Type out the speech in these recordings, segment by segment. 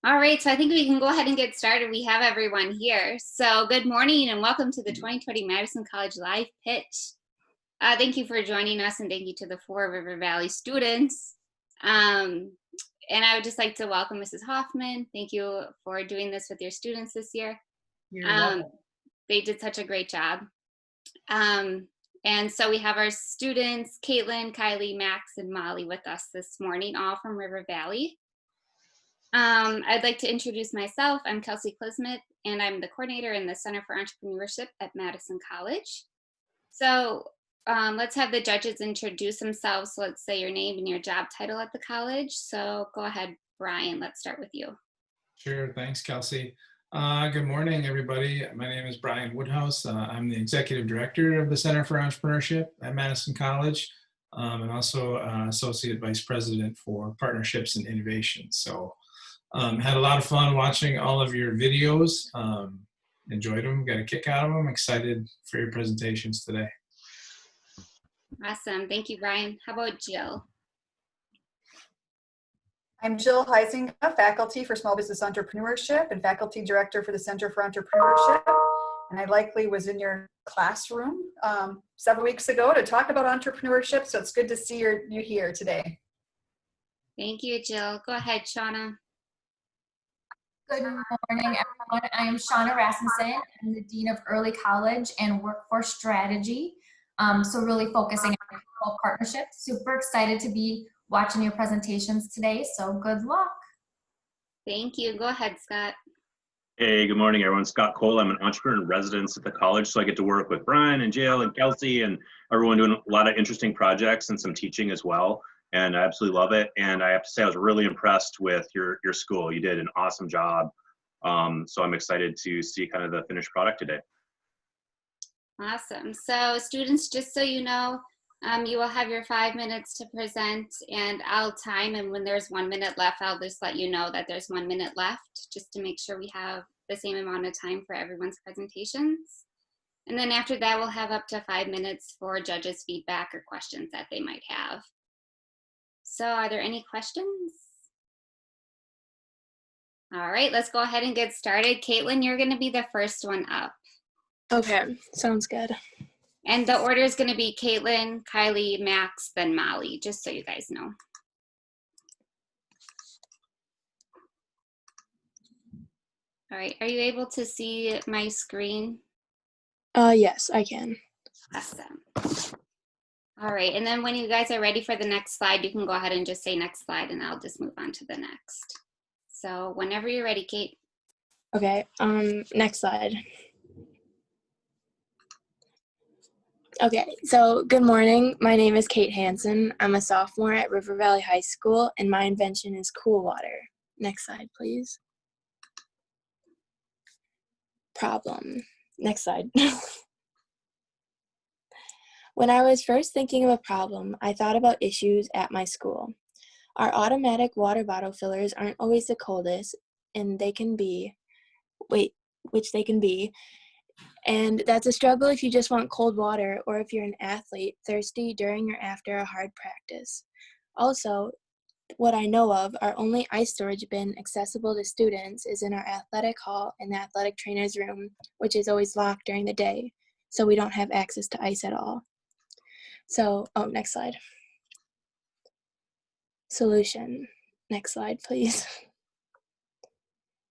All right, so I think we can go ahead and get started. We have everyone here. So good morning and welcome to the 2020 Madison College Live Pitch. Thank you for joining us, and thank you to the 4 River Valley students. And I would just like to welcome Mrs. Hoffman. Thank you for doing this with your students this year. You're welcome. They did such a great job. And so we have our students, Caitlin, Kylie, Max, and Molly with us this morning, all from River Valley. I'd like to introduce myself. I'm Kelsey Klismet, and I'm the coordinator in the Center for Entrepreneurship at Madison College. So let's have the judges introduce themselves. So let's say your name and your job title at the college. So go ahead, Brian, let's start with you. Sure, thanks, Kelsey. Good morning, everybody. My name is Brian Woodhouse. I'm the Executive Director of the Center for Entrepreneurship at Madison College, and also Associate Vice President for Partnerships and Innovation. So had a lot of fun watching all of your videos. Enjoyed them, got a kick out of them. Excited for your presentations today. Awesome, thank you, Brian. How about Jill? I'm Jill Heisinger, faculty for Small Business Entrepreneurship and faculty director for the Center for Entrepreneurship. And I likely was in your classroom several weeks ago to talk about entrepreneurship. So it's good to see you here today. Thank you, Jill. Go ahead, Shauna. Good morning, everyone. I am Shauna Rasmussen. I'm the Dean of Early College and Workforce Strategy. So really focusing on people partnerships. Super excited to be watching your presentations today. So good luck. Thank you. Go ahead, Scott. Hey, good morning, everyone. Scott Cole. I'm an entrepreneur in residence at the college, so I get to work with Brian and Jill and Kelsey and everyone doing a lot of interesting projects and some teaching as well. And I absolutely love it. And I have to say, I was really impressed with your school. You did an awesome job. So I'm excited to see kind of the finished product today. Awesome. So students, just so you know, you will have your 5 minutes to present, and I'll time, and when there's 1 minute left, I'll just let you know that there's 1 minute left, just to make sure we have the same amount of time for everyone's presentations. And then after that, we'll have up to 5 minutes for judges' feedback or questions that they might have. So are there any questions? All right, let's go ahead and get started. Caitlin, you're going to be the first one up. Okay, sounds good. And the order is going to be Caitlin, Kylie, Max, then Molly, just so you guys know. All right, are you able to see my screen? Yes, I can. Awesome. All right, and then when you guys are ready for the next slide, you can go ahead and just say next slide, and I'll just move on to the next. So whenever you're ready, Kate. Okay, next slide. Okay, so good morning. My name is Kate Hanson. I'm a sophomore at River Valley High School, and my invention is cool water. Next slide, please. Problem. Next slide. When I was first thinking of a problem, I thought about issues at my school. Our automatic water bottle fillers aren't always the coldest, and they can be, which they can be, and that's a struggle if you just want cold water or if you're an athlete thirsty during or after a hard practice. Also, what I know of, our only ice storage bin accessible to students is in our athletic hall in the athletic trainer's room, which is always locked during the day, so we don't have access to ice at all. So, next slide. Solution. Next slide, please.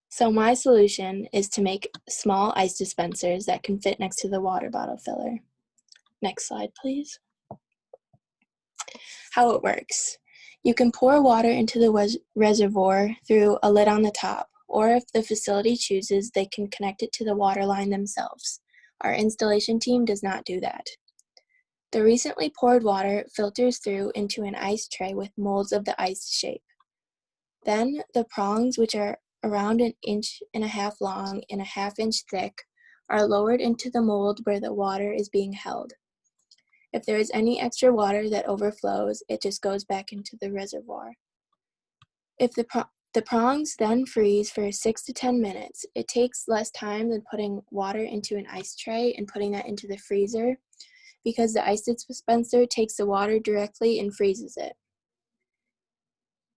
So my solution is to make small ice dispensers that can fit next to the water bottle filler. Next slide, please. How it works. You can pour water into the reservoir through a lid on the top, or if the facility chooses, they can connect it to the water line themselves. Our installation team does not do that. The recently poured water filters through into an ice tray with molds of the ice shape. Then the prongs, which are around 1.5 inches long and 1/2 inch thick, are lowered into the mold where the water is being held. If there is any extra water that overflows, it just goes back into the reservoir. If the prongs then freeze for 6 to 10 minutes, it takes less time than putting water into an ice tray and putting that into the freezer, because the ice dispenser takes the water directly and freezes it.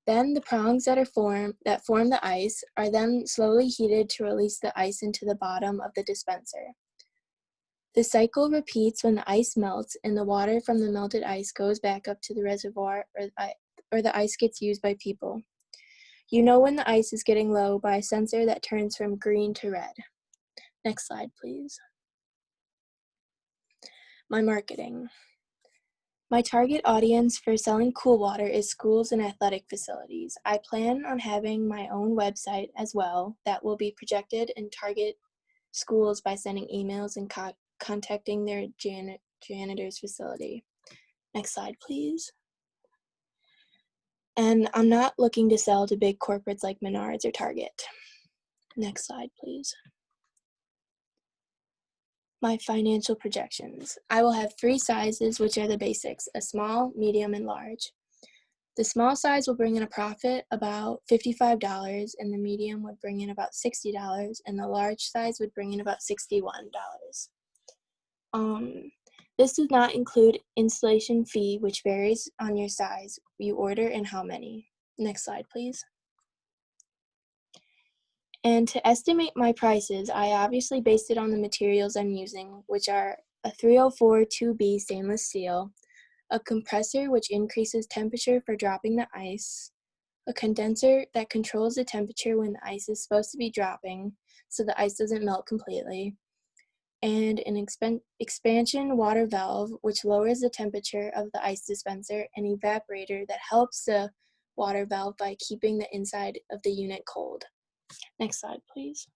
Then the prongs that form the ice are then slowly heated to release the ice into the bottom of the dispenser. The cycle repeats when the ice melts and the water from the melted ice goes back up to the reservoir, or the ice gets used by people. You know when the ice is getting low by a sensor that turns from green to red. Next slide, please. My marketing. My target audience for selling cool water is schools and athletic facilities. I plan on having my own website as well that will be projected and target schools by sending emails and contacting their janitor's facility. Next slide, please. And I'm not looking to sell to big corporates like Menards or Target. Next slide, please. My financial projections. I will have 3 sizes, which are the basics: a small, medium, and large. The small size will bring in a profit about $55, and the medium would bring in about $60, and the large size would bring in about $61. This does not include installation fee, which varies on your size, you order, and how many. Next slide, please. And to estimate my prices, I obviously based it on the materials I'm using, which are a 304 2B stainless steel, a compressor which increases temperature for dropping the ice, a condenser that controls the temperature when the ice is supposed to be dropping so the ice doesn't melt completely, and an expansion water valve which lowers the temperature of the ice dispenser, an evaporator that helps the water valve by keeping the inside of the unit cold. Next slide, please.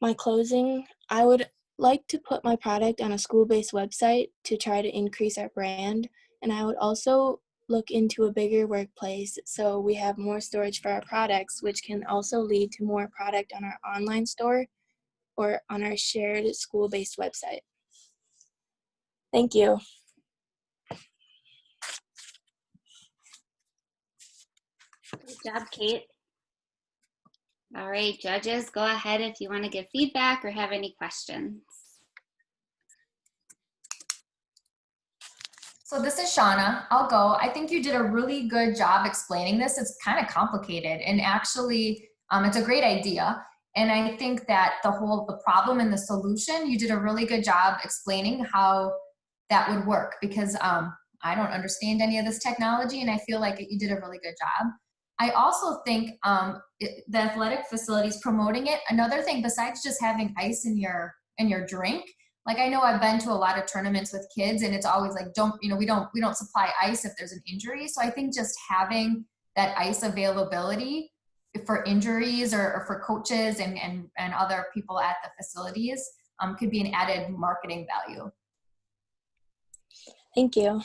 My closing, I would like to put my product on a school-based website to try to increase our brand, and I would also look into a bigger workplace so we have more storage for our products, which can also lead to more product on our online store or on our shared school-based website. Thank you. Good job, Kate. All right, judges, go ahead if you want to give feedback or have any questions. So this is Shauna. I'll go. I think you did a really good job explaining this. It's kind of complicated, and actually it's a great idea. And I think that the problem and the solution, you did a really good job explaining how that would work, because I don't understand any of this technology, and I feel like you did a really good job. I also think the athletic facilities promoting it, another thing besides just having ice in your drink, like I know I've been to a lot of tournaments with kids, and it's always like, we don't supply ice if there's an injury. So I think just having that ice availability for injuries or for coaches and other people at the facilities could be an added marketing value. Thank you.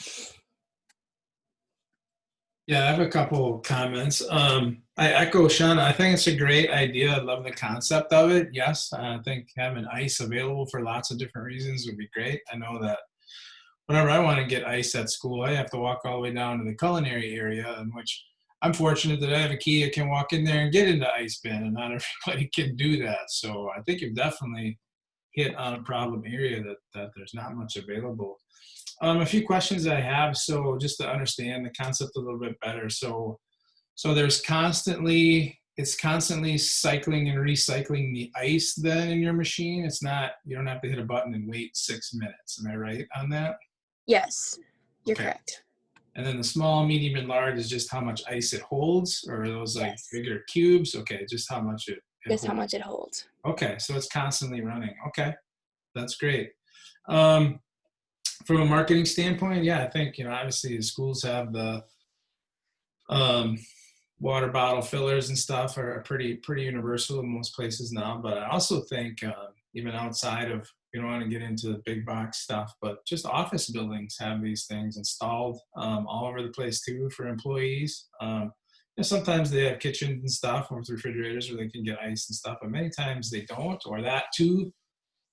Yeah, I have a couple comments. I echo Shauna. I think it's a great idea. I love the concept of it. Yes, I think having ice available for lots of different reasons would be great. I know that whenever I want to get ice at school, I have to walk all the way down to the culinary area, in which I'm fortunate that I have a key. I can walk in there and get into ice bin, and not everybody can do that. So I think you've definitely hit on a problem area that there's not much available. A few questions I have, so just to understand the concept a little bit better. So it's constantly cycling and recycling the ice then in your machine. It's not, you don't have to hit a button and wait 6 minutes. Am I right on that? Yes, you're Okay. correct. And then the small, medium, and large is just how much ice it holds, or are those like Yes. bigger cubes? Okay, just how much it Just holds. how much it holds. Okay, so it's constantly running. Okay, that's great. From a marketing standpoint, yeah, I think, obviously the schools have the water bottle fillers and stuff are pretty universal in most places now. But I also think even outside of, we don't want to get into the big box stuff, but just office buildings have these things installed all over the place too for employees. Sometimes they have kitchens and stuff with refrigerators where they can get ice and stuff, but many times they don't, or that too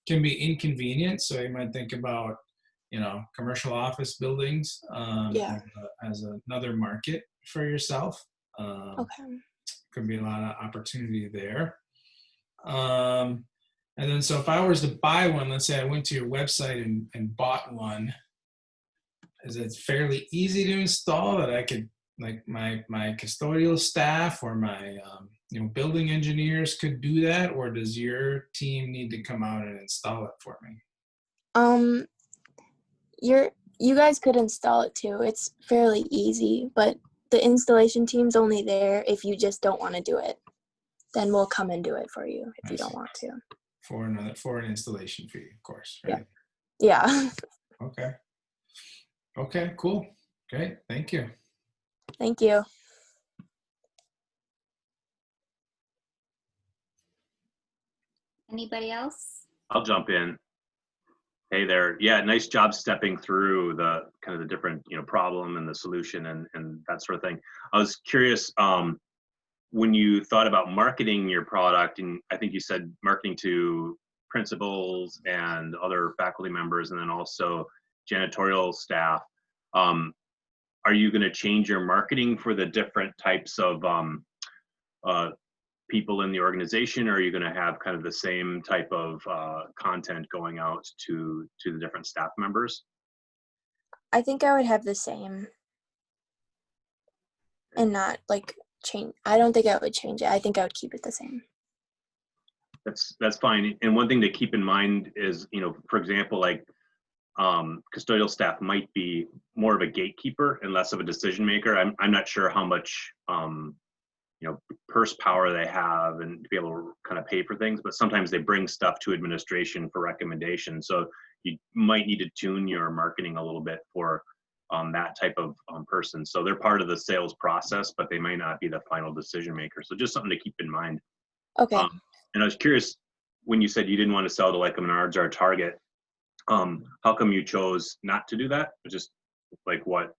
can be inconvenient. So you might think about, commercial office buildings as another market for yourself. Okay. Could be a lot of opportunity there. And then, so if I was to buy one, let's say I went to your website and bought one, is it fairly easy to install that I could like my custodial staff or my building engineers could do that, or does your team need to come out and install it for me? You guys could install it too. It's fairly easy, but the installation team's only there if you just don't want to do it. Then we'll come and do it for you if I you don't see. want to. For an installation fee, of course, right? Yeah. Okay. Okay, cool. Great. Thank you. Thank you. Anybody else? I'll jump in. Hey there. Yeah, nice job stepping through the kind of the different, problem and the solution and that sort of thing. I was curious, when you thought about marketing your product, and I think you said marketing to principals and other faculty members, and then also janitorial staff, are you going to change your marketing for the different types of people in the organization, or are you going to have kind of the same type of content going out to the different staff members? I think I would have the same and not like change. I don't think I would change it. I think I would keep it the same. That's fine. And one thing to keep in mind is, for example, like custodial staff might be more of a gatekeeper and less of a decision maker. I'm not sure how much purse power they have and to be able to kind of pay for things, but sometimes they bring stuff to administration for recommendation. So you might need to tune your marketing a little bit for that type of person. So they're part of the sales process, but they might not be the final decision maker. So just something to keep in mind. Okay. And I was curious, when you said you didn't want to sell to like a Menards or a Target, how come you chose not to do that? Just like what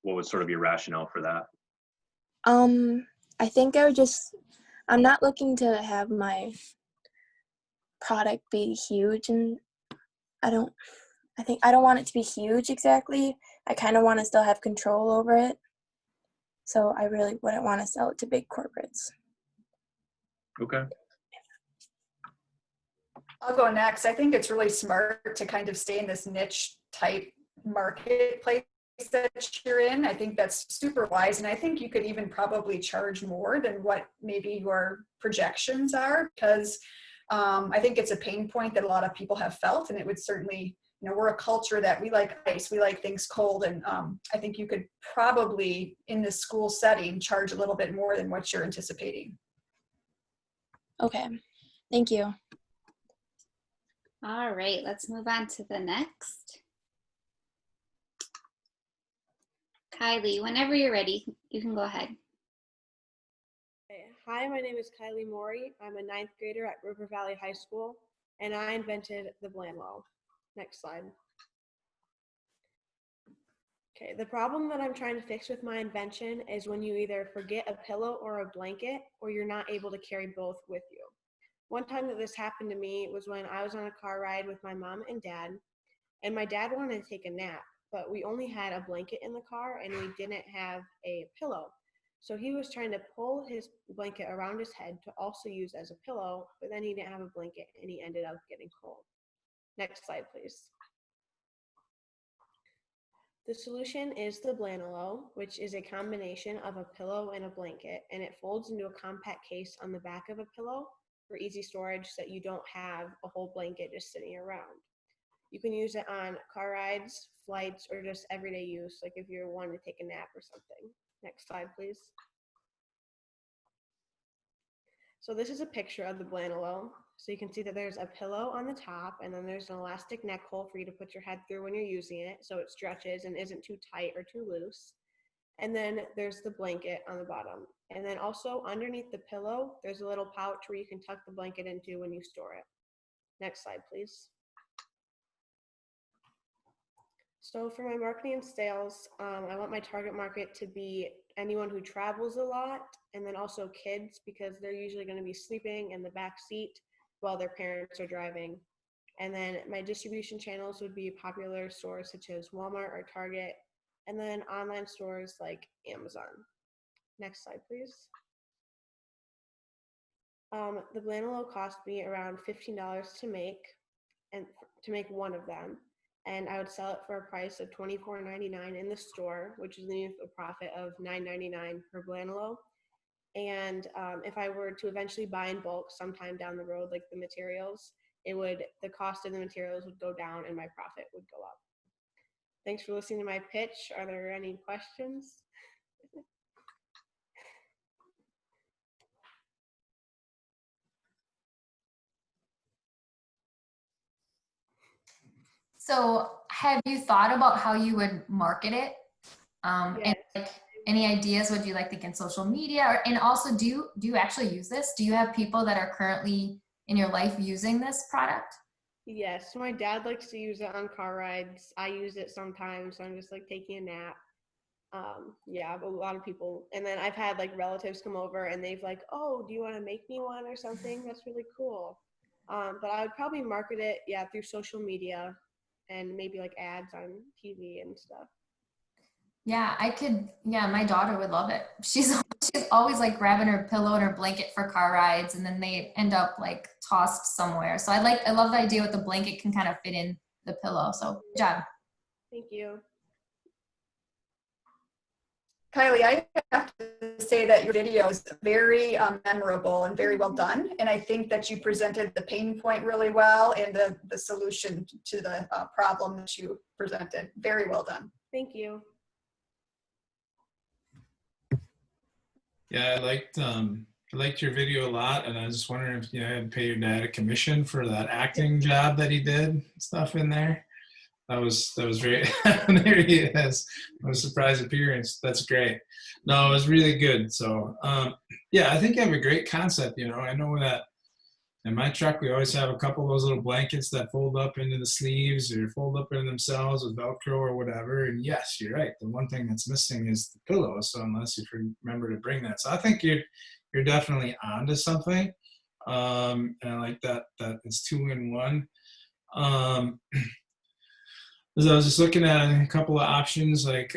was sort of your rationale for that? I think I'm not looking to have my product be huge, and I don't want it to be huge exactly. I kind of want to still have control over it. So I really wouldn't want to sell it to big corporates. Okay. I'll go next. I think it's really smart to kind of stay in this niche type marketplace that you're in. I think that's super wise. And I think you could even probably charge more than what maybe your projections are, because I think it's a pain point that a lot of people have felt. And it would certainly, we're a culture that we like ice, we like things cold. And I think you could probably in the school setting charge a little bit more than what you're anticipating. Okay. Thank you. All right, let's move on to the next. Kylie, whenever you're ready, you can go ahead. Hi, my name is Kylie Maury. I'm a 9th grader at River Valley High School, and I invented the Blandwell. Next slide. Okay, the problem that I'm trying to fix with my invention is when you either forget a pillow or a blanket, or you're not able to carry both with you. One time that this happened to me was when I was on a car ride with my mom and dad, and my dad wanted to take a nap, but we only had a blanket in the car and we didn't have a pillow. So he was trying to pull his blanket around his head to also use as a pillow, but then he didn't have a blanket and he ended up getting cold. Next slide, please. The solution is the Blanelo, which is a combination of a pillow and a blanket, and it folds into a compact case on the back of a pillow for easy storage so that you don't have a whole blanket just sitting around. You can use it on car rides, flights, or just everyday use, like if you're wanting to take a nap or something. Next slide, please. So this is a picture of the Blanelo. So you can see that there's a pillow on the top, and then there's an elastic neck hole for you to put your head through when you're using it, so it stretches and isn't too tight or too loose. And then there's the blanket on the bottom. And then also underneath the pillow, there's a little pouch where you can tuck the blanket into when you store it. Next slide, please. So for my marketing and sales, I want my target market to be anyone who travels a lot, and then also kids, because they're usually going to be sleeping in the back seat while their parents are driving. And then my distribution channels would be popular stores such as Walmart or Target, and then online stores like Amazon. Next slide, please. The Blanelo cost me around $15 to make, and to make one of them. and I would sell it for a price of $24.99 in the store, which is leaving a profit of $9.99 per Blanelo. And if I were to eventually buy in bulk sometime down the road, like the materials, the cost of the materials would go down and my profit would go up. Thanks for listening to my pitch. Are there any questions? So have you thought about how you would market it? And Yes. like, any ideas what you like think in social media? And also, do you actually use this? Do you have people that are currently in your life using this product? Yes, my dad likes to use it on car rides. I use it sometimes, so I'm just like taking a nap. Yeah, a lot of people. And then I've had like relatives come over and they've like, oh, do you want to make me one or something? That's really cool. But I would probably market it, yeah, through social media and maybe like ads on TV and stuff. Yeah, yeah, my daughter would love it. She's always like grabbing her pillow and her blanket for car rides, and then they end up like tossed somewhere. So I love the idea with the blanket can kind of fit in the pillow. So good job. Thank you. Kylie, I have to say that your video is very memorable and very well done. And I think that you presented the pain point really well and the solution to the problem that you presented. Very well done. Thank you. Yeah, I liked your video a lot, and I was just wondering if you had to pay your dad a commission for that acting job that he did, stuff in there. That was very. There he is. What a surprise appearance. That's great. No, it was really good. So yeah, I think you have a great concept. You know, I know that in my truck we always have a couple of those little blankets that fold up into the sleeves or fold up in themselves with Velcro or whatever. And yes, you're right. The one thing that's missing is the pillow. So unless you remember to bring that, so I think you're definitely onto something. And I like that it's 2-in-1. As I was just looking at a couple of options, like,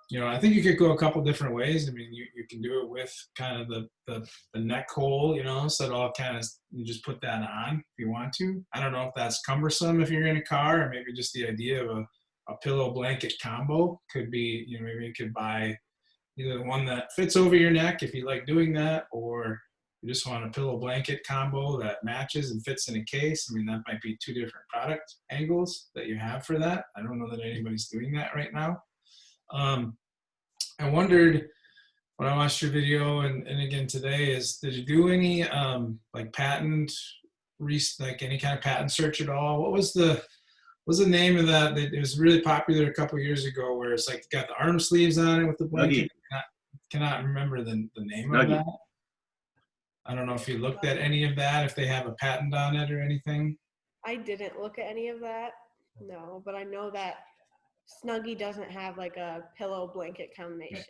you know, I think you could go a couple different ways. I mean, you can do it with kind of the neck hole, you know, so it all kind of, you just put that on if you want to. I don't know if that's cumbersome if you're in a car, or maybe just the idea of a pillow blanket combo could be, you know, maybe you could buy either the one that fits over your neck if you like doing that, or you just want a pillow blanket combo that matches and fits in a case. I mean, that might be two different product angles that you have for that. I don't know that anybody's doing that right now. I wondered when I watched your video and again today is, did you do any like like any kind of patent search at all? What was the name of that? It was really popular a couple years ago where it's like got the arm sleeves on it with the blanket. Cannot remember the name of that. I don't know if you looked at any of that, if they have a patent on it or anything. I didn't look at any of that, no, but I know that Snuggie doesn't have like a pillow blanket combination.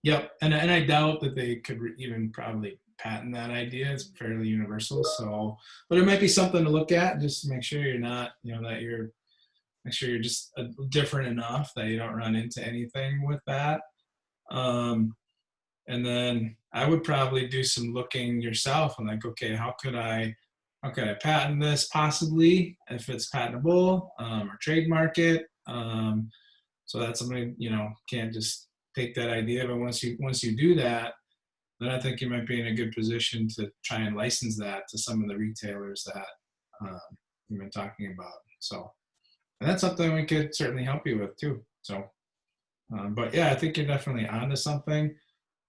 Yep, and I doubt that they could even probably patent that idea. It's fairly universal, so, but it might be something to look at just to make sure you're not, you know, make sure you're just different enough that you don't run into anything with that. And then I would probably do some looking yourself and like, okay, how could I patent this possibly if it's patentable, or trademark it? So that's something, you know, can't just take that idea, but once you do that, then I think you might be in a good position to try and license that to some of the retailers that you've been talking about. So, and that's something we could certainly help you with too. So, but yeah, I think you're definitely onto something.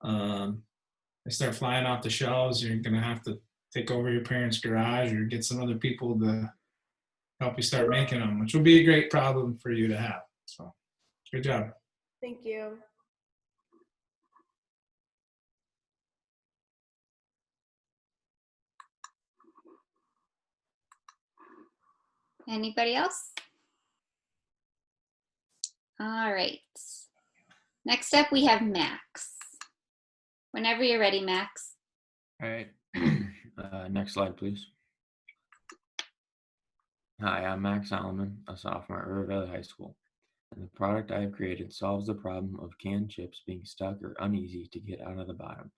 They start flying off the shelves, you're gonna have to take over your parents' garage or get some other people to help you start making them, which will be a great problem for you to have. So, good job. Thank you. Anybody else? All right. Next up, we have Max. Whenever you're ready, Max. All right. Next slide, please. Hi, I'm Max Solomon, a sophomore at River Valley High School, and the product I have created solves the problem of canned chips being stuck or uneasy to get out of the bottom.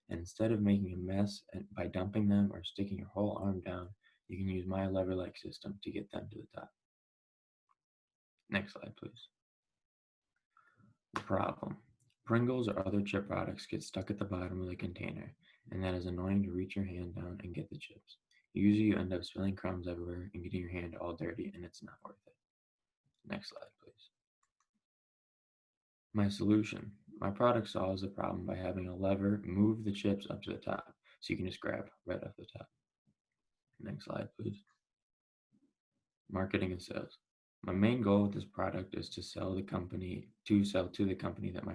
And instead of making a mess by dumping them or sticking your whole arm down, you can use my lever-like system to get them to the top. Next slide, please. The problem. Pringles or other chip products get stuck at the bottom of the container, and that is annoying to reach your hand down and get the chips. Usually you end up spilling crumbs everywhere and getting your hand all dirty, and it's not worth it. Next slide, please. My solution. My product solves the problem by having a lever move the chips up to the top, so you can just grab right off the top. Next slide, please. Marketing and sales. My main goal with this product is to sell to the company that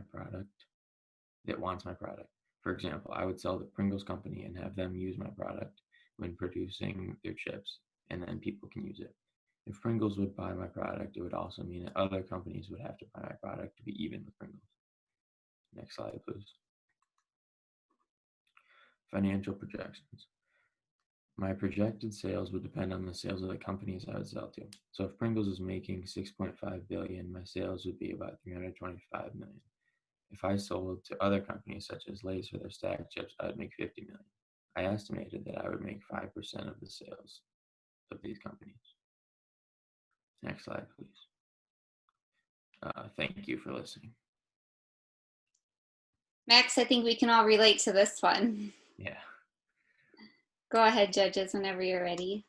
wants my product. For example, I would sell the Pringles company and have them use my product when producing their chips, and then people can use it. If Pringles would buy my product, it would also mean that other companies would have to buy my product to be even with Pringles. Next slide, please. Financial projections. My projected sales would depend on the sales of the companies I would sell to. So if Pringles is making $6.5 billion, my sales would be about $325 million. If I sold to other companies such as Lay's for their stacked chips, I would make $50 million. I estimated that I would make 5% of the sales of these companies. Next slide, please. Thank you for listening. Max, I think we can all relate to this one. Yeah. Go ahead, judges, whenever you're ready.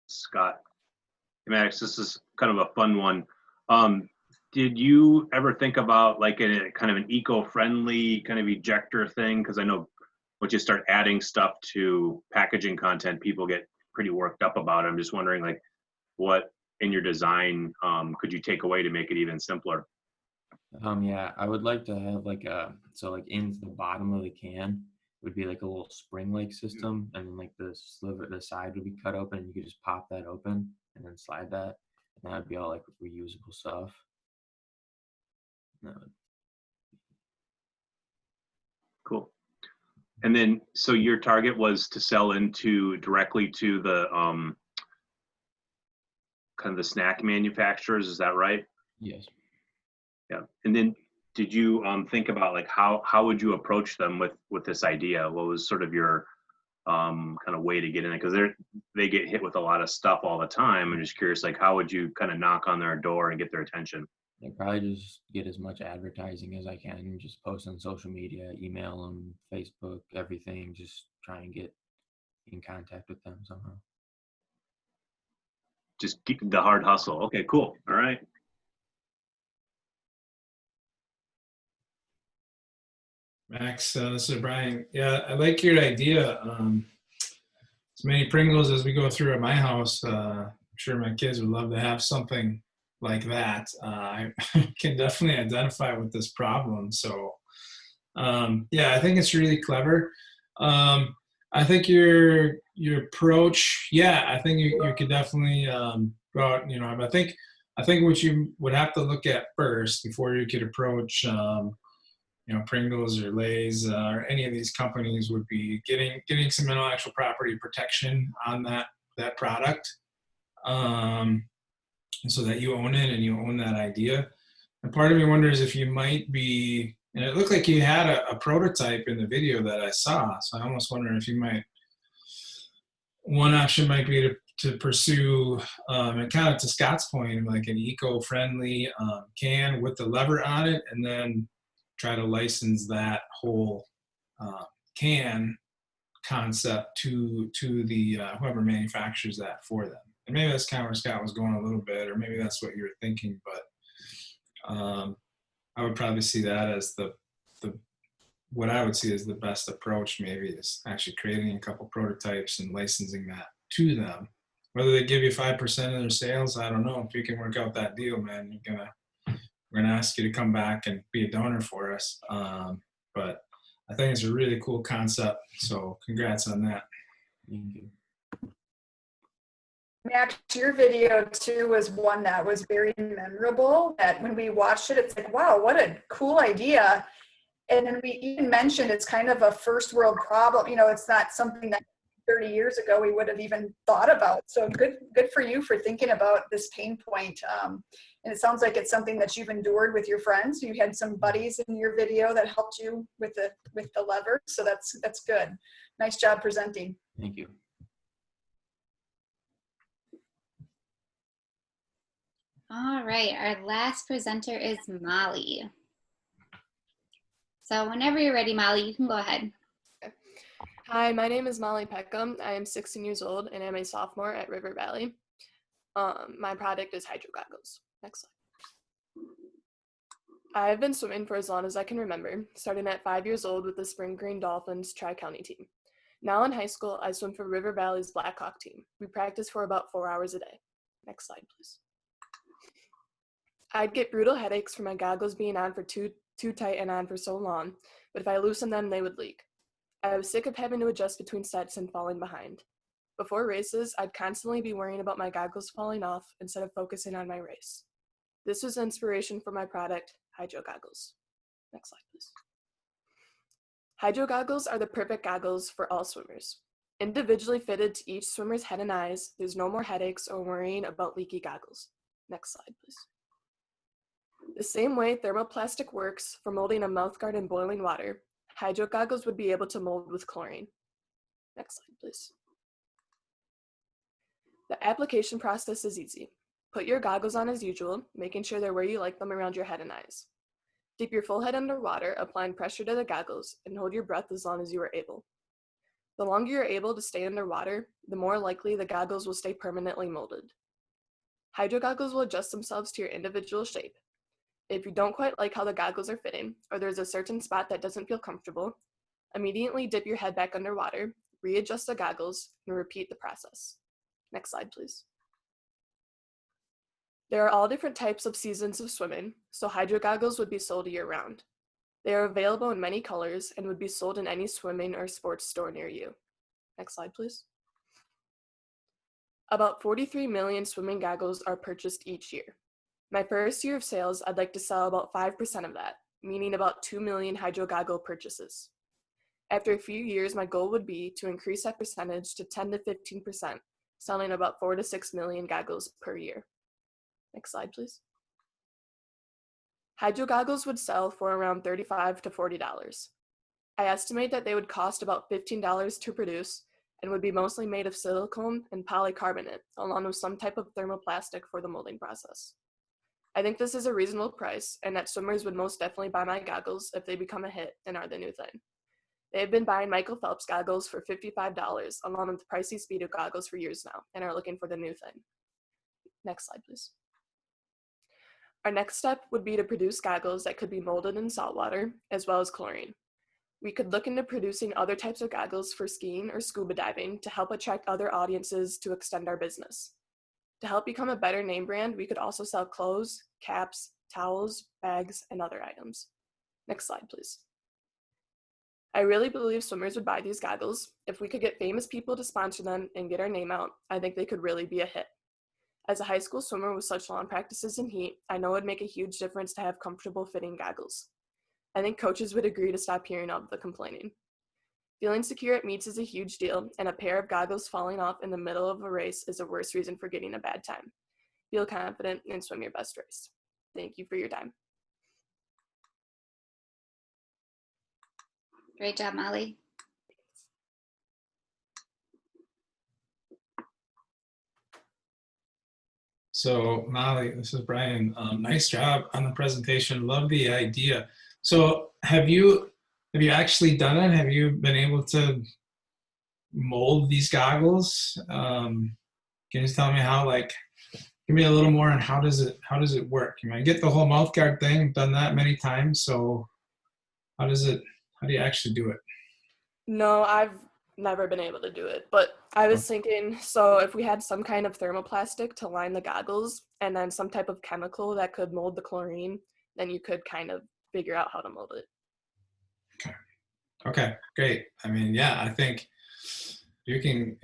Scott. Hey, Max, this is kind of a fun one. Did you ever think about like a kind of an eco-friendly kind of ejector thing? Because I know once you start adding stuff to packaging content, people get pretty worked up about it. I'm just wondering, like, what in your design could you take away to make it even simpler? Yeah, I would like to have like into the bottom of the can would be like a little spring-like system, and then like the side would be cut open, and you could just pop that open and then slide that, and that would be all like reusable stuff. Cool. And then, so your target was to sell directly to the kind of the snack manufacturers, is that right? Yes. Yeah. And then did you think about like how would you approach them with this idea? What was sort of your kind of way to get in it? Because they get hit with a lot of stuff all the time. I'm just curious, like, how would you kind of knock on their door and get their attention? I probably just get as much advertising as I can, just post on social media, email them, Facebook, everything, just try and get in contact with them somehow. Just keep the hard hustle. Okay, cool. All right. Max, this is Brian. Yeah, I like your idea. As many Pringles as we go through at my house, I'm sure my kids would love to have something like that. I can definitely identify with this problem. So, yeah, I think it's really clever. I think your approach, yeah, I think you could definitely go out. I think what you would have to look at first before you could approach, Pringles or Lay's or any of these companies would be getting some intellectual property protection on that product, so that you own it and you own that idea. And part of me wonders if you might be, and it looked like you had a prototype in the video that I saw, so I almost wonder if you might, one option might be to pursue, and kind of to Scott's point, like an eco-friendly can with the lever on it, and then try to license that whole can concept to the whoever manufactures that for them. And maybe that's kind of where Scott was going a little bit, or maybe that's what you were thinking, but I would probably see that as what I would see as the best approach, maybe, is actually creating a couple prototypes and licensing that to them. Whether they give you 5% of their sales, I don't know. If you can work out that deal, man, we're gonna ask you to come back and be a donor for us. But I think it's a really cool concept. So congrats on that. Thank you. Max, your video too was one that was very memorable, that when we watched it, it's like, wow, what a cool idea. And then we even mentioned it's kind of a first world problem. It's not something that 30 years ago we would have even thought about. So good for you for thinking about this pain point. And it sounds like it's something that you've endured with your friends. You had some buddies in your video that helped you with the lever. So that's good. Nice job presenting. Thank you. All right, our last presenter is Molly. So whenever you're ready, Molly, you can go ahead. Hi, my name is Molly Peckham. I am 16 years old and I'm a sophomore at River Valley. My product is hydro goggles. Next slide. I've been swimming for as long as I can remember, starting at 5 years old with the Spring Green Dolphins Tri-County team. Now in high school, I swim for River Valley's Blackhawk team. We practice for about 4 hours a day. Next slide, please. I'd get brutal headaches from my goggles being on for too tight and on for so long, but if I loosened them, they would leak. I was sick of having to adjust between sets and falling behind. Before races, I'd constantly be worrying about my goggles falling off instead of focusing on my race. This was inspiration for my product, Hydro Goggles. Next slide, please. Hydro Goggles are the perfect goggles for all swimmers. Individually fitted to each swimmer's head and eyes, there's no more headaches or worrying about leaky goggles. Next slide, please. The same way thermoplastic works for molding a mouthguard in boiling water, hydro goggles would be able to mold with chlorine. Next slide, please. The application process is easy. Put your goggles on as usual, making sure they're where you like them around your head and eyes. Dip your full head under water, applying pressure to the goggles, and hold your breath as long as you are able. The longer you're able to stay underwater, the more likely the goggles will stay permanently molded. Hydro goggles will adjust themselves to your individual shape. If you don't quite like how the goggles are fitting, or there's a certain spot that doesn't feel comfortable, immediately dip your head back underwater, readjust the goggles, and repeat the process. Next slide, please. There are all different types of seasons of swimming, so hydro goggles would be sold year-round. They are available in many colors and would be sold in any swimming or sports store near you. Next slide, please. About 43 million swimming goggles are purchased each year. My first year of sales, I'd like to sell about 5% of that, meaning about 2 million hydro goggle purchases. After a few years, my goal would be to increase that percentage to 10 to 15%, selling about 4 to 6 million goggles per year. Next slide, please. Hydro goggles would sell for around $35 to $40. I estimate that they would cost about $15 to produce and would be mostly made of silicone and polycarbonate, along with some type of thermoplastic for the molding process. I think this is a reasonable price and that swimmers would most definitely buy my goggles if they become a hit and are the new thing. They have been buying Michael Phelps goggles for $55 along with pricey Speedo goggles for years now and are looking for the new thing. Next slide, please. Our next step would be to produce goggles that could be molded in salt water as well as chlorine. We could look into producing other types of goggles for skiing or scuba diving to help attract other audiences to extend our business. To help become a better name brand, we could also sell clothes, caps, towels, bags, and other items. Next slide, please. I really believe swimmers would buy these goggles. If we could get famous people to sponsor them and get our name out, I think they could really be a hit. As a high school swimmer with such long practices in heat, I know it would make a huge difference to have comfortable fitting goggles. I think coaches would agree to stop hearing all the complaining. Feeling secure at meets is a huge deal, and a pair of goggles falling off in the middle of a race is a worse reason for getting a bad time. Feel confident and swim your best race. Thank you for your time. Great job, Molly. So Molly, this is Brian. Nice job on the presentation. Love the idea. So have you actually done it? Have you been able to mold these goggles? Can you just tell me how, like, give me a little more on how does it work? I get the whole mouth guard thing, done that many times. So how do you actually do it? No, I've never been able to do it, but I was thinking, so if we had some kind of thermoplastic to line the goggles and then some type of chemical that could mold the chlorine, then you could kind of figure out how to mold it. Okay, great. I mean, yeah, I think you can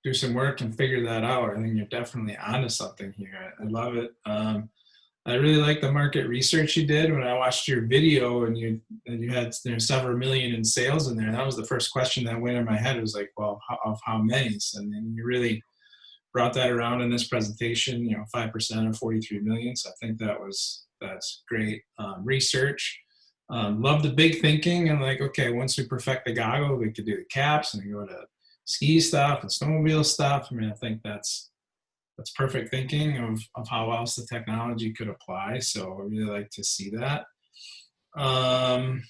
do some work and figure that out. I think you're definitely onto something here. I love it. I really like the market research you did when I watched your video, and you had several million in sales in there. That was the first question that went in my head. It was like, well, how many? And then you really brought that around in this presentation, 5% of 43 million. So I think that's great research. Love the big thinking and like, okay, once we perfect the goggle, we could do the caps and go to ski stuff and snowmobile stuff. I mean, I think that's perfect thinking of how else the technology could apply. So I really like to see that. And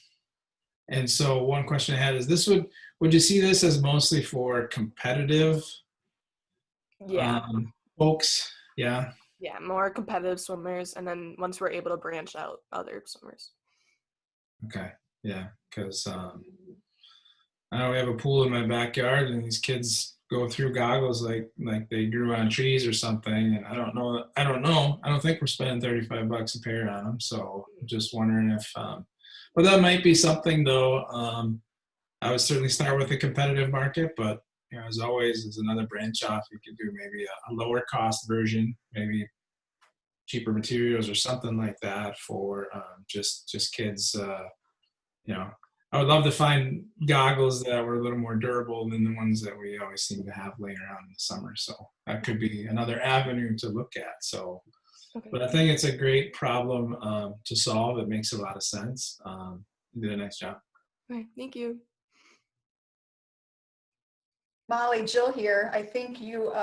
so one question I had is would you see this as mostly for competitive Yeah. Folks? Yeah. Yeah, more competitive swimmers, and then once we're able to branch out, other swimmers. Okay. Yeah. Because I know we have a pool in my backyard, and these kids go through goggles like they grew on trees or something. And I don't know. I don't think we're spending $35 a pair on them. So I'm just wondering if, but that might be something though. I would certainly start with a competitive market, but as always, as another branch off, you could do maybe a lower cost version, maybe cheaper materials or something like that for just kids. I would love to find goggles that were a little more durable than the ones that we always seem to have laying around in the summer. So that could be another avenue to look at. So, Okay. But I think it's a great problem to solve. It makes a lot of sense. You did a nice job. Okay, thank you. Molly, Jill here. I think you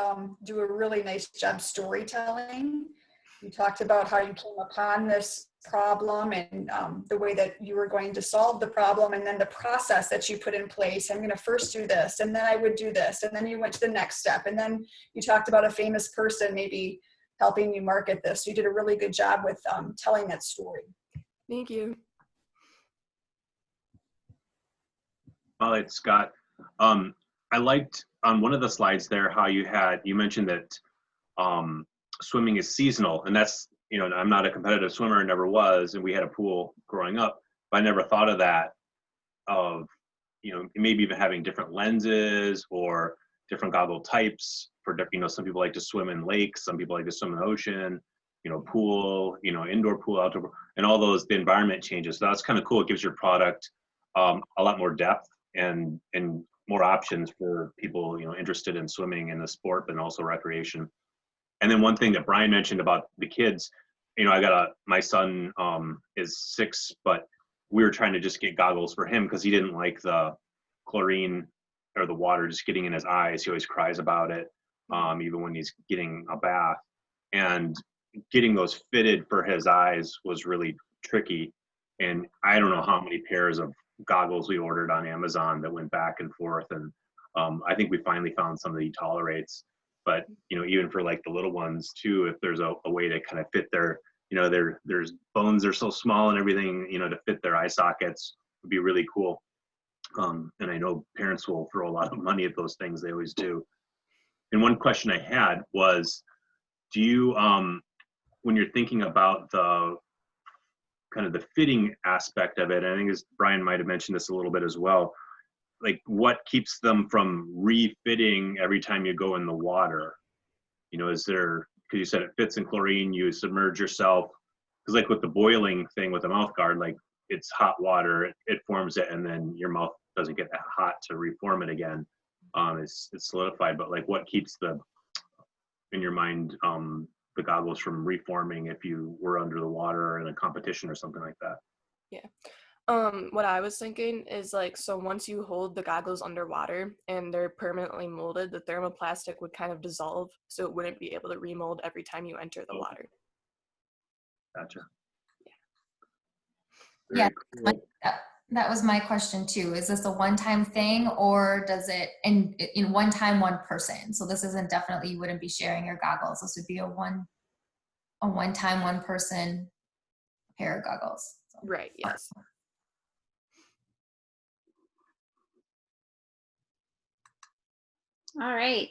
do a really nice job storytelling. You talked about how you came upon this problem and the way that you were going to solve the problem, and then the process that you put in place. I'm going to first do this, and then I would do this, and then you went to the next step, and then you talked about a famous person maybe helping you market this. You did a really good job with telling that story. Thank you. Molly, it's Scott. I liked on one of the slides there how you mentioned that swimming is seasonal, and that's, I'm not a competitive swimmer, never was, and we had a pool growing up, but I never thought of that, of maybe even having different lenses or different goggle types for different, some people like to swim in lakes, some people like to swim in the ocean, pool, indoor pool, outdoor pool, and all those, the environment changes. So that's kind of cool. It gives your product a lot more depth and more options for people interested in swimming in the sport, but also recreation. And then one thing that Brian mentioned about the kids, my son is 6, but we were trying to just get goggles for him because he didn't like the chlorine or the water just getting in his eyes. He always cries about it, even when he's getting a bath. And getting those fitted for his eyes was really tricky. And I don't know how many pairs of goggles we ordered on Amazon that went back and forth. And I think we finally found some that he tolerates. But, even for like the little ones too, if there's a way to kind of fit their bones are so small and everything, to fit their eye sockets would be really cool. And I know parents will throw a lot of money at those things. They always do. And one question I had was, do you, when you're thinking about the kind of the fitting aspect of it, I think as Brian might have mentioned this a little bit as well, like what keeps them from refitting every time you go in the water? Is there, because you said it fits in chlorine, you submerge yourself, because like with the boiling thing with the mouth guard, like it's hot water, it forms it, and then your mouth doesn't get that hot to reform it again. It's solidified, but like what keeps in your mind, the goggles from reforming if you were under the water or in a competition or something like that? Yeah. What I was thinking is so once you hold the goggles underwater and they're permanently molded, the thermoplastic would kind of dissolve, so it wouldn't be able to remold every time you enter the water. Gotcha. Yeah, cool. that was my question too. Is this a one-time thing, or does it in one time, one person? So this isn't definitely, you wouldn't be sharing your goggles. This would be a one-time, one person pair of goggles. So. Right. Yes. All right.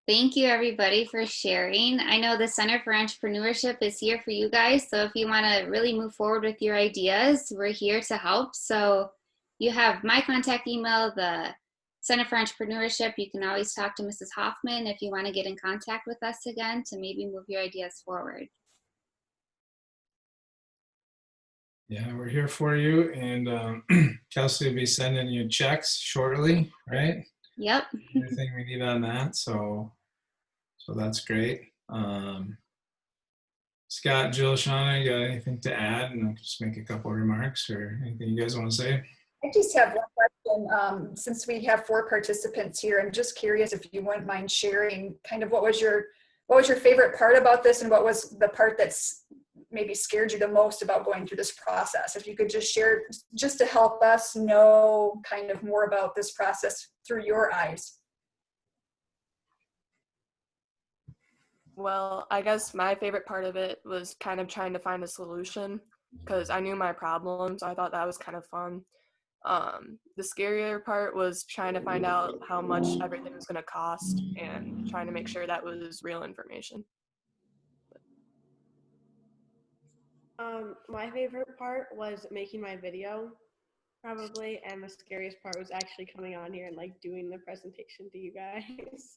Thank you, everybody, for sharing. I know the Center for Entrepreneurship is here for you guys. So if you want to really move forward with your ideas, we're here to help. So you have my contact email, the Center for Entrepreneurship. You can always talk to Mrs. Hoffman if you want to get in contact with us again to maybe move your ideas forward. Yeah, we're here for you. And Kelsey will be sending you checks shortly, right? Yep. Everything we need on that. So So that's great. Scott, Jill, Shauna, you got anything to add? And I'll just make a couple of remarks or anything you guys want to say? I just have one question. Since we have 4 participants here, I'm just curious if you wouldn't mind sharing kind of what was your favorite part about this, and what was the part that's maybe scared you the most about going through this process? If you could just share, just to help us know kind of more about this process through your eyes. Well, I guess my favorite part of it was kind of trying to find a solution because I knew my problems. So I thought that was kind of fun. The scarier part was trying to find out how much everything was going to cost and trying to make sure that was real information. My favorite part was making my video, probably, and the scariest part was actually coming on here and like doing the presentation to you guys.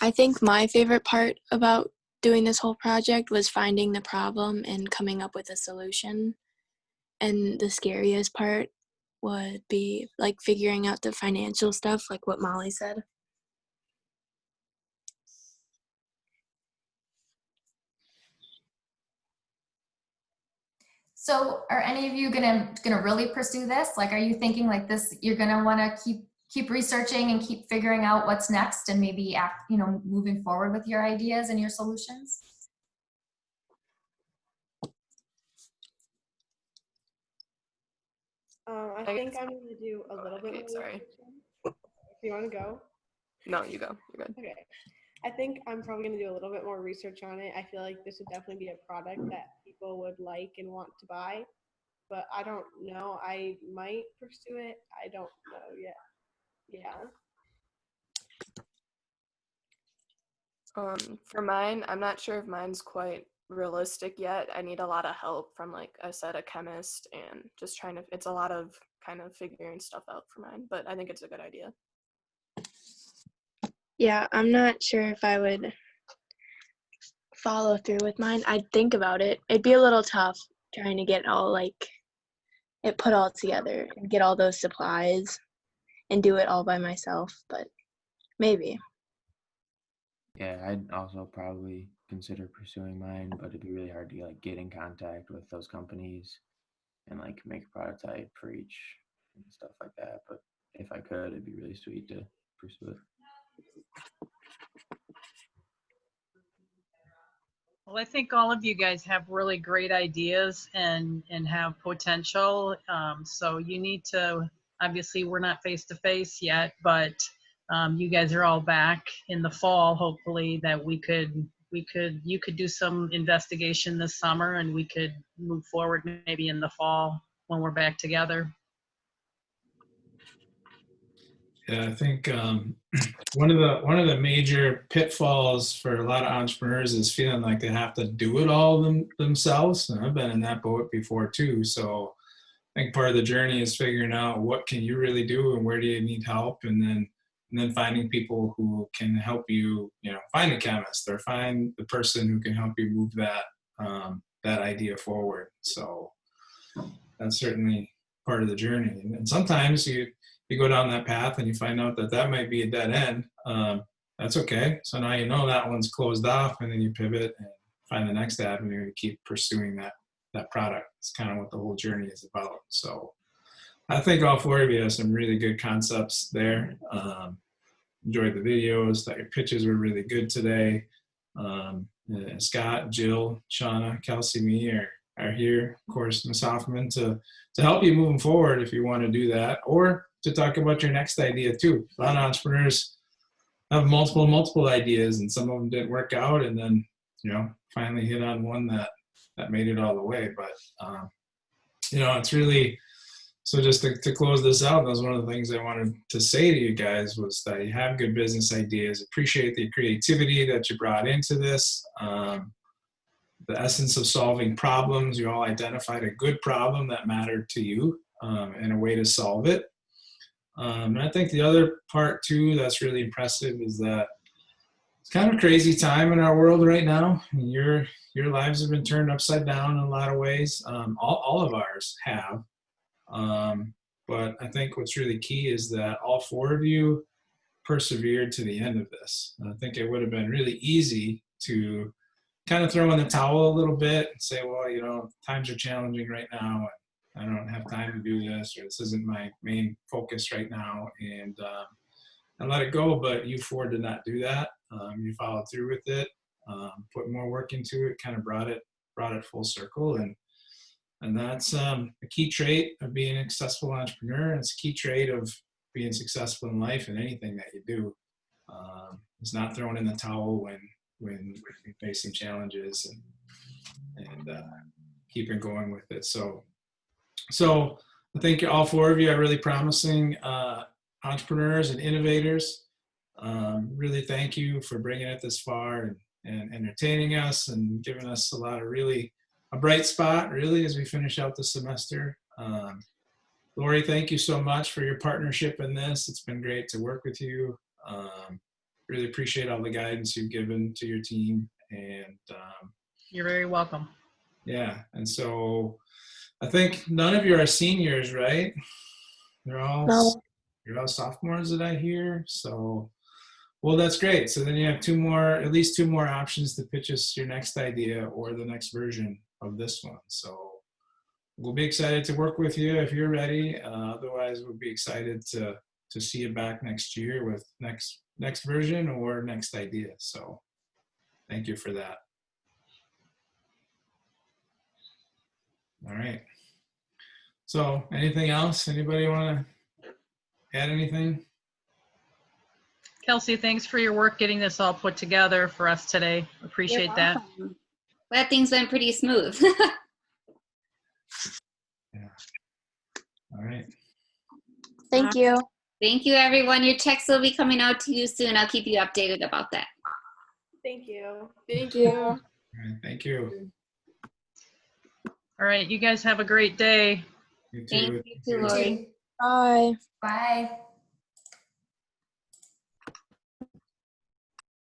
I think my favorite part about doing this whole project was finding the problem and coming up with a solution. And the scariest part would be like figuring out the financial stuff, like what Molly said. So are any of you gonna really pursue this? Like, are you thinking like this, you're gonna wanna keep researching and keep figuring out what's next and maybe moving forward with your ideas and your solutions? I think I'm gonna do a little bit more. Sorry. If you wanna go? No, you go. You're good. Okay. I think I'm probably going to do a little bit more research on it. I feel like this would definitely be a product that people would like and want to buy, but I don't know. I might pursue it. I don't know yet. Yeah. For mine, I'm not sure if mine's quite realistic yet. I need a lot of help from, like I said, a chemist and just it's a lot of kind of figuring stuff out for mine, but I think it's a good idea. Yeah, I'm not sure if I would follow through with mine. I'd think about it. It'd be a little tough trying to get it put all together and get all those supplies and do it all by myself, but maybe. Yeah, I'd also probably consider pursuing mine, but it'd be really hard to get in contact with those companies and make a prototype for each and stuff like that. But if I could, it'd be really sweet to pursue it. Well, I think all of you guys have really great ideas and have potential. So you need to, obviously we're not face to face yet, but you guys are all back in the fall, hopefully, that you could do some investigation this summer and we could move forward maybe in the fall when we're back together. Yeah, I think one of the major pitfalls for a lot of entrepreneurs is feeling like they have to do it all themselves. And I've been in that boat before too. So I think part of the journey is figuring out what can you really do and where do you need help, and then finding people who can help you. Find a chemist or find the person who can help you move that idea forward. So that's certainly part of the journey. And sometimes you go down that path and you find out that might be a dead end. That's okay. So now that one's closed off, and then you pivot and find the next avenue to keep pursuing that product. It's kind of what the whole journey is about. So I think all 4 of you have some really good concepts there. Enjoyed the videos. Thought your pitches were really good today. Scott, Jill, Shauna, Kelsey, me are here. Of course, Ms. Hoffman to help you moving forward if you want to do that, or to talk about your next idea too. A lot of entrepreneurs have multiple ideas, and some of them didn't work out, and then finally hit on one that made it all the way. But it's really, so just to close this out, that was one of the things I wanted to say to you guys, was that you have good business ideas. Appreciate the creativity that you brought into this. The essence of solving problems. You all identified a good problem that mattered to you and a way to solve it. And I think the other part too that's really impressive is that it's kind of a crazy time in our world right now. Your lives have been turned upside down in a lot of ways. All of ours have. But I think what's really key is that all 4 of you persevered to the end of this. And I think it would have been really easy to kind of throw in the towel a little bit and say, well, you know, times are challenging right now. And I don't have time to do this, or this isn't my main focus right now, and let it go. But you 4 did not do that. You followed through with it, put more work into it, kind of brought it full circle. And that's a key trait of being a successful entrepreneur. And it's a key trait of being successful in life and anything that you do. It's not throwing in the towel when you face some challenges, and keeping going with it. So I think all 4 of you are really promising entrepreneurs and innovators. Really thank you for bringing it this far and entertaining us and giving us a bright spot, really, as we finish out the semester. Lori, thank you so much for your partnership in this. It's been great to work with you. Really appreciate all the guidance you've given to your team. And You're very welcome. yeah, and so I think none of you are seniors, right? You're all sophomores that I hear. So, well, that's great. So then you have at least two more options to pitch us your next idea or the next version of this one. So we'll be excited to work with you if you're ready. Otherwise, we'll be excited to see you back next year with next version or next idea. So thank you for that. All right. So anything else? Anybody want to add anything? Kelsey, thanks for your work getting this all put together for us today. Appreciate that. Glad things went pretty smooth. Yeah. All right. Thank you. Thank you, everyone. Your checks will be coming out to you soon. I'll keep you updated about that. Thank you. Thank you. All right. Thank you. All right, you guys have a great day. You too. Thank you, Lori. Bye. Bye.